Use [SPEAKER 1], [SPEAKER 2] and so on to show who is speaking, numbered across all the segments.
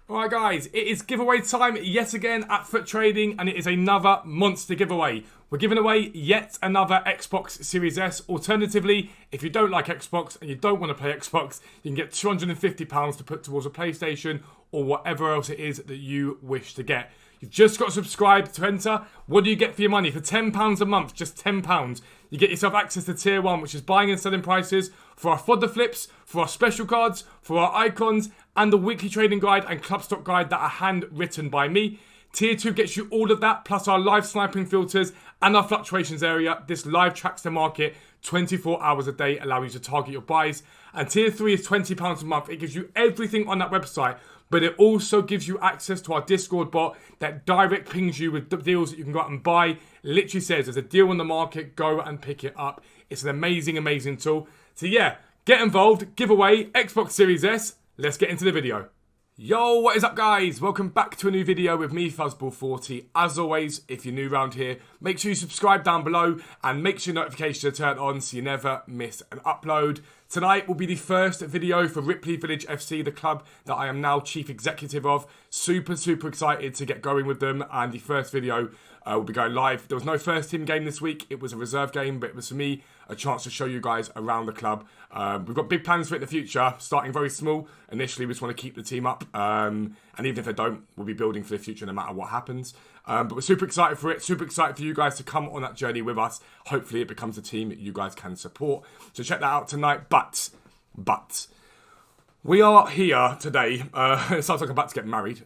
[SPEAKER 1] Alright guys, it is giveaway time yet again at Foot Trading, and it is another monster giveaway. We're giving away yet another Xbox Series S. Alternatively, if you don't like Xbox and you don't want to play Xbox, you can get £250 to put towards a PlayStation or whatever else it is that you wish to get. You've just got to subscribe to enter. What do you get for your money? For £10 a month, just £10, you get yourself access to Tier 1, which is buying and selling prices for our fodder flips, for our special cards, for our icons, and the weekly trading guide and club stock guide that are handwritten by me. Tier 2 gets you all of that, plus our live sniping filters and our fluctuations area. This live tracks the market 24 hours a day, allowing you to target your buys. And Tier 3 is £20 a month. It gives you everything on that website, but it also gives you access to our Discord bot that direct pings you with deals that you can go out and buy. It literally says there's a deal on the market, go and pick it up. It's an amazing, amazing tool. So yeah, get involved, giveaway, Xbox Series S. Let's get into the video. Yo, what is up guys? Welcome back to a new video with me, Fuzzball40. As always, if you're new around here, make sure you subscribe down below and make sure notifications are turned on so you never miss an upload. Tonight will be the first video for Ripley Village FC, the club that I am now chief executive of. Super excited to get going with them, and the first video will be going live. There was no first team game this week. It was a reserve game, but it was for me a chance to show you guys around the club. We've got big plans for it in the future, starting very small. Initially, we just want to keep the team up, and even if they don't, we'll be building for the future no matter what happens. But we're super excited for it, super excited for you guys to come on that journey with us. Hopefully it becomes a team that you guys can support. So check that out tonight. But we are here today. It sounds like I'm about to get married.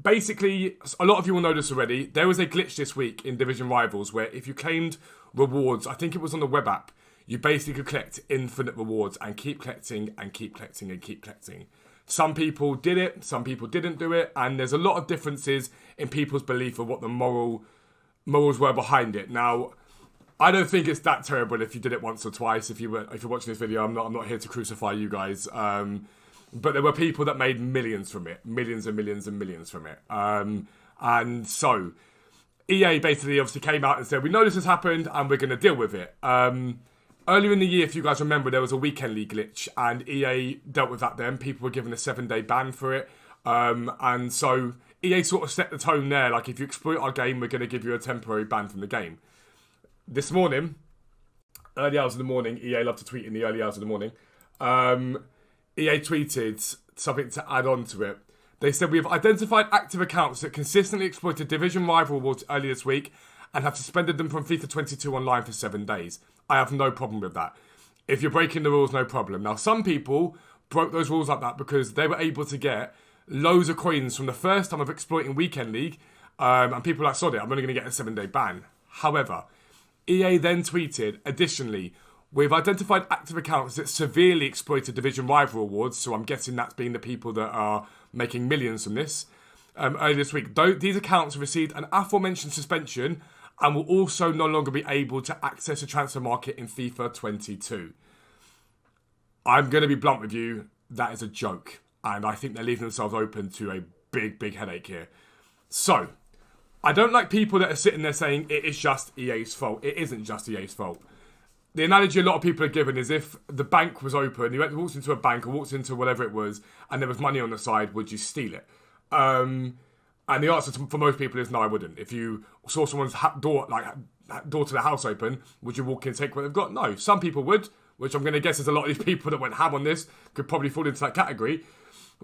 [SPEAKER 1] Basically, a lot of you will know this already. There was a glitch this week in Division Rivals where if you claimed rewards, I think it was on the web app, you basically could collect infinite rewards and keep collecting and keep collecting and keep collecting. Some people did it, some people didn't do it, and there's a lot of differences in people's belief of what the morals were behind it. Now, I don't think it's that terrible if you did it once or twice. If you're watching this video, I'm not here to crucify you guys. But there were people that made millions from it, millions and millions and millions from it. And so EA basically obviously came out and said, we know this has happened and we're going to deal with it. Earlier in the year, if you guys remember, there was a weekend league glitch and EA dealt with that then. People were given a 7-day ban for it. And so EA sort of set the tone there. Like, if you exploit our game, we're going to give you a temporary ban from the game. This morning, early hours of the morning, EA love to tweet in the early hours of the morning. EA tweeted something to add on to it. They said, we have identified active accounts that consistently exploited Division Rival Awards earlier this week and have suspended them from FIFA 22 online for 7 days. I have no problem with that. If you're breaking the rules, no problem. Now, some people broke those rules like that because they were able to get loads of coins from the first time of exploiting Weekend League, and people were like, sod it, I'm only going to get a 7-day ban. However, EA then tweeted, additionally, we've identified active accounts that severely exploited Division Rival Awards, so I'm guessing that's being the people that are making millions from this. Earlier this week, these accounts have received an aforementioned suspension and will also no longer be able to access the transfer market in FIFA 22. I'm going to be blunt with you, that is a joke. And I think they're leaving themselves open to a big headache here. So, I don't like people that are sitting there saying it is just EA's fault. It isn't just EA's fault. The analogy a lot of people are given is if the bank was open, you walked into a bank or walked into whatever it was, and there was money on the side, would you steal it? And the answer for most people is no, I wouldn't. If you saw someone's door to the house open, would you walk in and take what they've got? No. Some people would, which I'm going to guess is a lot of these people that went ham on this could probably fall into that category.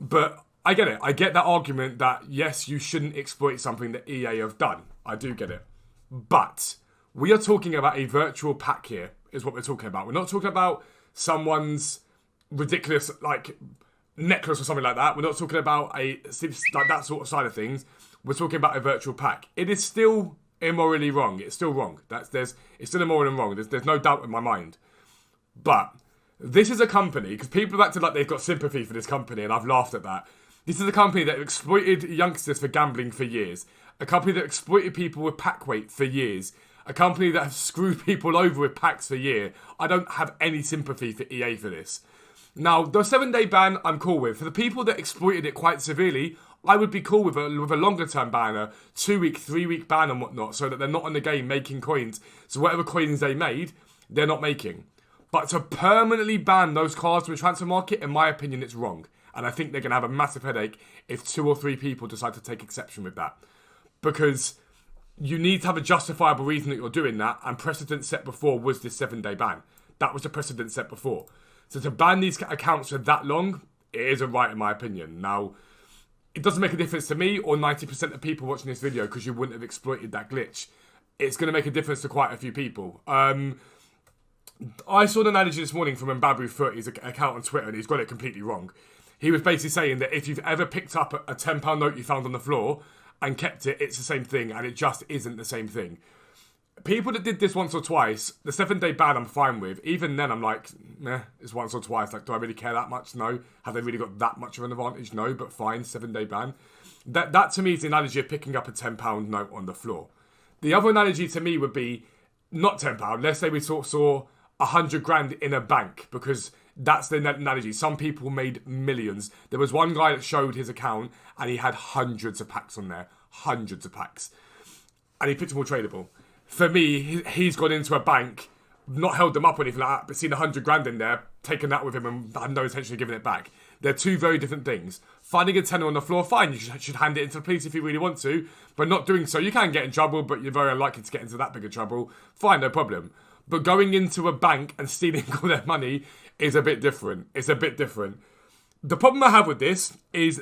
[SPEAKER 1] But I get it. I get that argument that, yes, you shouldn't exploit something that EA have done. I do get it. But we are talking about a virtual pack here, is what we're talking about. We're not talking about someone's ridiculous, necklace or something like that. We're not talking about that sort of side of things. We're talking about a virtual pack. It is still immorally wrong. It's still wrong. It's still immoral and wrong. There's no doubt in my mind. But this is a company, because people have acted like they've got sympathy for this company, and I've laughed at that. This is a company that exploited youngsters for gambling for years. A company that exploited people with pack weight for years. A company that has screwed people over with packs for years. I don't have any sympathy for EA for this. Now, the 7-day ban, I'm cool with. For the people that exploited it quite severely, I would be cool with a longer term ban, a 2-week, 3-week ban and whatnot, so that they're not on the game making coins. So whatever coins they made, they're not making. But to permanently ban those cards from the transfer market, in my opinion, it's wrong. And I think they're going to have a massive headache if 2 or 3 people decide to take exception with that. Because you need to have a justifiable reason that you're doing that, and precedent set before was this 7-day ban. That was the precedent set before. So to ban these accounts for that long, it isn't right in my opinion. Now, it doesn't make a difference to me or 90% of people watching this video because you wouldn't have exploited that glitch. It's going to make a difference to quite a few people. I saw an analogy this morning from Mbabu30's account on Twitter, and he's got it completely wrong. He was basically saying that if you've ever picked up a £10 note you found on the floor and kept it, it's the same thing, and it just isn't the same thing. People that did this once or twice, the 7-day ban I'm fine with. Even then I'm like, meh, it's once or twice. Like, do I really care that much? No. Have they really got that much of an advantage? No, but fine, 7-day ban. That to me is the analogy of picking up a £10 note on the floor. The other analogy to me would be not £10. Let's say we saw 100 grand in a bank, because that's the analogy. Some people made millions. There was one guy that showed his account and he had hundreds of packs on there. Hundreds of packs. And he picked them all tradable. For me, he's gone into a bank, not held them up or anything like that, but seen 100 grand in there, taken that with him and had no intention of giving it back. They're two very different things. Finding a tenner on the floor, fine, you should hand it into the police if you really want to, but not doing so. You can get in trouble, but you're very unlikely to get into that big of trouble. Fine, no problem. But going into a bank and stealing all their money is a bit different. It's a bit different. The problem I have with this is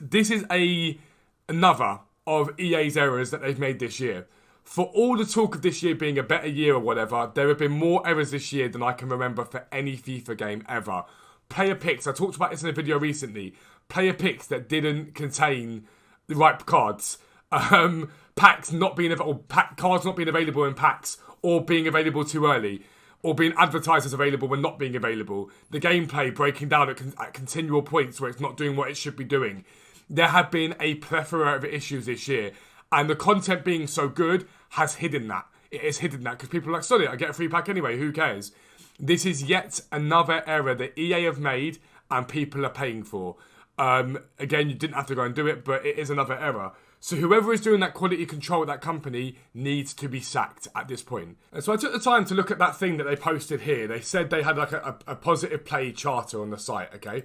[SPEAKER 1] another of EA's errors that they've made this year. For all the talk of this year being a better year or whatever, there have been more errors this year than I can remember for any FIFA game ever. Player picks, I talked about this in a video recently. Player picks that didn't contain the right cards. Packs not being available, cards not being available in packs, or being available too early, or being advertised as available when not being available. The gameplay breaking down at continual points where it's not doing what it should be doing. There have been a plethora of issues this year. And the content being so good has hidden that. It has hidden that because people are like, sorry, I get a free pack anyway, who cares? This is yet another error that EA have made and people are paying for. Again, you didn't have to go and do it, but it is another error. So whoever is doing that quality control at that company needs to be sacked at this point. And so I took the time to look at that thing that they posted here. They said they had like a positive play charter on the site, okay?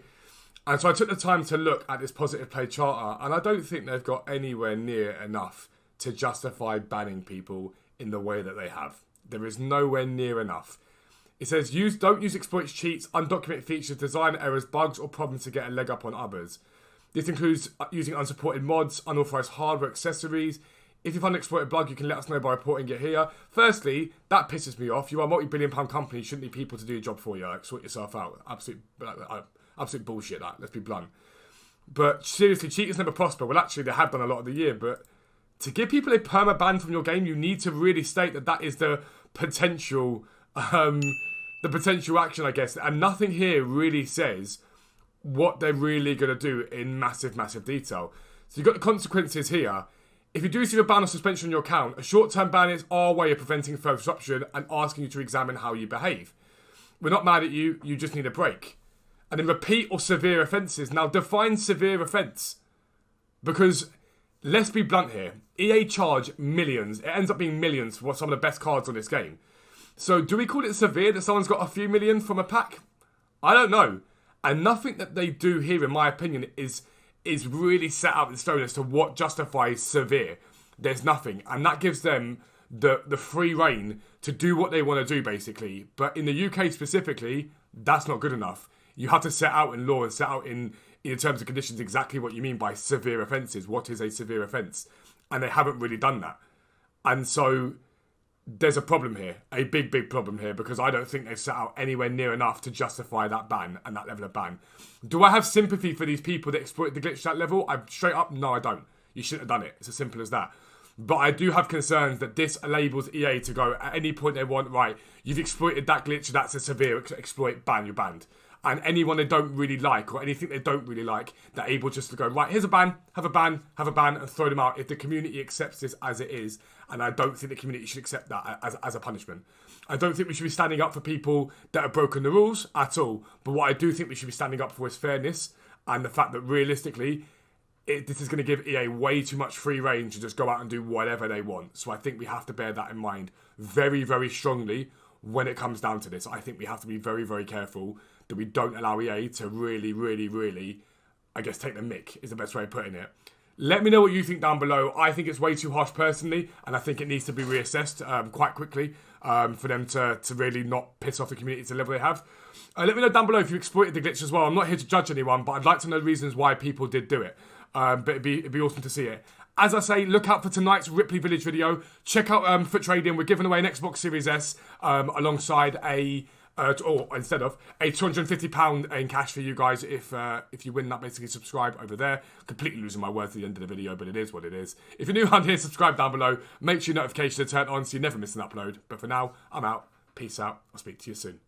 [SPEAKER 1] And so I took the time to look at this positive play charter, and I don't think they've got anywhere near enough to justify banning people in the way that they have. There is nowhere near enough. It says, don't use exploits, cheats, undocumented features, design errors, bugs, or problems to get a leg up on others. This includes using unsupported mods, unauthorized hardware accessories. If you find an exploited bug, you can let us know by reporting it here. Firstly, that pisses me off. You are a multi-billion-pound company. You shouldn't need people to do your job for you. Like, sort yourself out. Absolute bullshit, that. Let's be blunt. But seriously, cheaters never prosper. Well, actually, they have done a lot of the year. But to give people a perma-ban from your game, you need to really state that that is the potential action, I guess. And nothing here really says what they're really going to do in massive, massive detail. So you've got the consequences here. If you do receive a ban or suspension on your account, a short-term ban is our way of preventing further disruption and asking you to examine how you behave. We're not mad at you. You just need a break. And then repeat or severe offences. Now, define severe offence. Because, let's be blunt here, EA charge millions. It ends up being millions for some of the best cards on this game. So, do we call it severe that someone's got a few million from a pack? I don't know. And nothing that they do here, in my opinion, is really set out in stone as to what justifies severe. There's nothing. And that gives them the free reign to do what they want to do, basically. But in the UK specifically, that's not good enough. You have to set out in law and set out in terms and conditions exactly what you mean by severe offences. What is a severe offence? And they haven't really done that. And so there's a problem here. A big, big problem here, because I don't think they've set out anywhere near enough to justify that ban and that level of ban. Do I have sympathy for these people that exploit the glitch to that level? I'm straight up, no, I don't. You shouldn't have done it. It's as simple as that. But I do have concerns that this enables EA to go at any point they want, right, you've exploited that glitch, that's a severe exploit, ban, you're banned. And anyone they don't really like, or anything they don't really like, they're able just to go, right, here's a ban, have a ban, and throw them out if the community accepts this as it is. And I don't think the community should accept that as a punishment. I don't think we should be standing up for people that have broken the rules at all. But what I do think we should be standing up for is fairness, and the fact that realistically, this is going to give EA way too much free rein to just go out and do whatever they want. So I think we have to bear that in mind very, very strongly when it comes down to this. I think we have to be very, very careful that we don't allow EA to really, really, really I guess, take the mick is the best way of putting it. Let me know what you think down below. I think it's way too harsh personally, and I think it needs to be reassessed quite quickly for them to really not piss off the community to the level they have. Let me know down below if you exploited the glitch as well. I'm not here to judge anyone, but I'd like to know reasons why people did do it. But it'd be awesome to see it. As I say, look out for tonight's Ripley Village video. Check out Foot Trading. We're giving away an Xbox Series S alongside or instead of a £250 in cash for you guys if you win that. Basically, subscribe over there. Completely losing my words at the end of the video, but it is what it is. If you're new around here, subscribe down below. Make sure your notifications are turned on so you never miss an upload. But for now, I'm out. Peace out. I'll speak to you soon.